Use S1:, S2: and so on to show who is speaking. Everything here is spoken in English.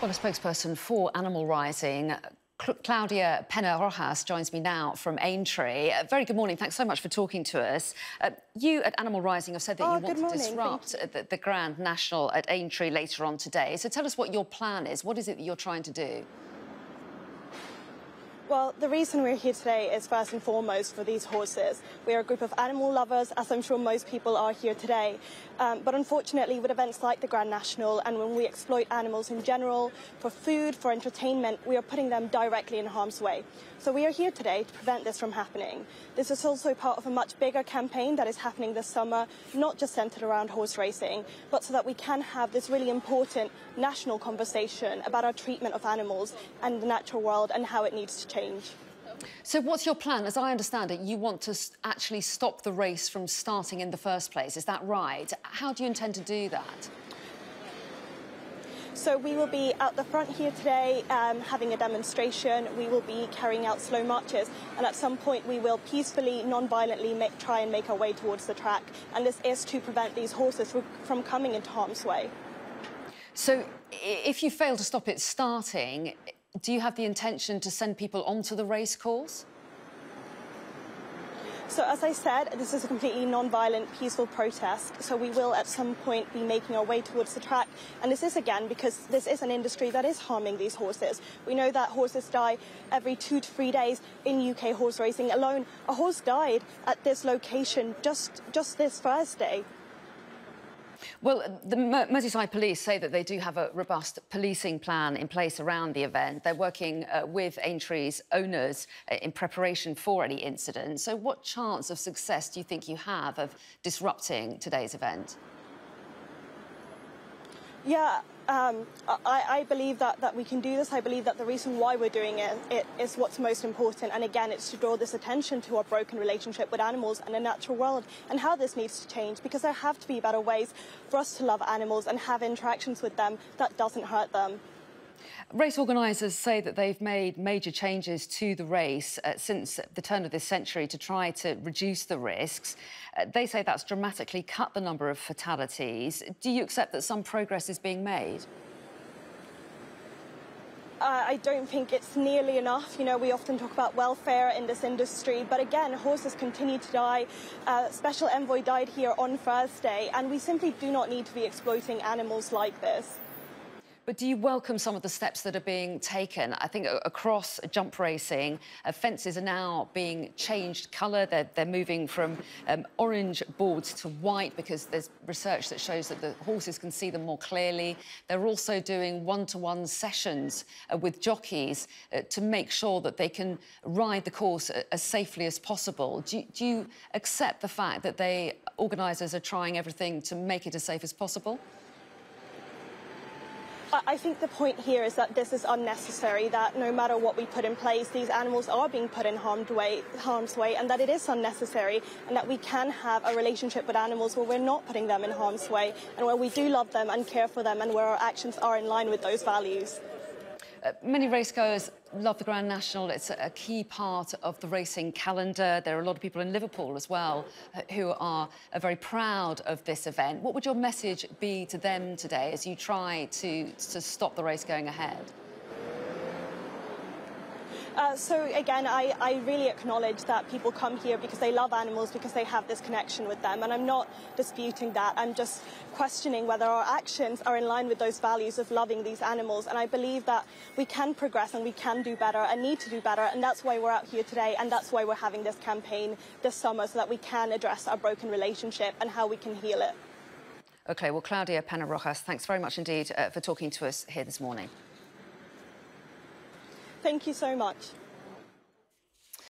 S1: Well, a spokesperson for Animal Rising, Claudia Penna Rojas, joins me now from Aintree. Very good morning. Thanks so much for talking to us. You at Animal Rising have said that you want to disrupt the Grand National at Aintree later on today. So tell us what your plan is. What is it that you're trying to do?
S2: Well, the reason we're here today is first and foremost for these horses. We are a group of animal lovers, as I'm sure most people are here today. But unfortunately, with events like the Grand National and when we exploit animals in general, for food, for entertainment, we are putting them directly in harm's way. So we are here today to prevent this from happening. This is also part of a much bigger campaign that is happening this summer, not just centred around horse racing, but so that we can have this really important national conversation about our treatment of animals and the natural world and how it needs to change.
S1: So what's your plan? As I understand it, you want to actually stop the race from starting in the first place. Is that right? How do you intend to do that?
S2: So we will be out the front here today having a demonstration. We will be carrying out slow marches, and at some point we will peacefully, non-violently try and make our way towards the track. And this is to prevent these horses from coming into harm's way. So
S1: if you fail to stop it starting, do you have the intention to send people onto the race course?
S2: So, as I said, this is a completely non-violent, peaceful protest. So we will at some point be making our way towards the track. And this is, again, because this is an industry that is harming these horses. We know that horses die every 2 to 3 days in UK horse racing alone. A horse died at this location just this Thursday.
S1: Well, the Merseyside police say that they do have a robust policing plan in place around the event. They're working with Aintree's owners in preparation for any incident. So what chance of success do you think you have of disrupting today's event?
S2: Yeah, I believe that we can do this. I believe that the reason why we're doing it is what's most important. And again, it's to draw this attention to our broken relationship with animals and the natural world and how this needs to change, because there have to be better ways for us to love animals and have interactions with them that doesn't hurt them.
S1: Race organisers say that they've made major changes to the race since the turn of this century to try to reduce the risks. They say that's dramatically cut the number of fatalities. Do you accept that some progress is being made?
S2: I don't think it's nearly enough. You know, we often talk about welfare in this industry, but again, horses continue to die. Special Envoy died here on Thursday, and we simply do not need to be exploiting animals like this.
S1: But do you welcome some of the steps that are being taken? I think across jump racing, fences are now being changed colour. They're moving from orange boards to white because there's research that shows that the horses can see them more clearly. They're also doing one-to-one sessions with jockeys to make sure that they can ride the course as safely as possible. Do you accept the fact that organisers are trying everything to make it as safe as possible?
S2: I think the point here is that this is unnecessary, that no matter what we put in place, these animals are being put in harm's way, and that it is unnecessary, and that we can have a relationship with animals where we're not putting them in harm's way, and where we do love them and care for them, and where our actions are in line with those values.
S1: Many racegoers love the Grand National. It's a key part of the racing calendar. There are a lot of people in Liverpool as well who are very proud of this event. What would your message be to them today as you try to stop the race going ahead?
S2: So again, I really acknowledge that people come here because they love animals, because they have this connection with them, and I'm not disputing that. I'm just questioning whether our actions are in line with those values of loving these animals, and I believe that we can progress and we can do better and need to do better, and that's why we're out here today, and that's why we're having this campaign this summer, so that we can address our broken relationship and how we can heal it.
S1: OK, well, Claudia Penna Rojas, thanks very much indeed for talking to us here this morning.
S2: Thank you so much.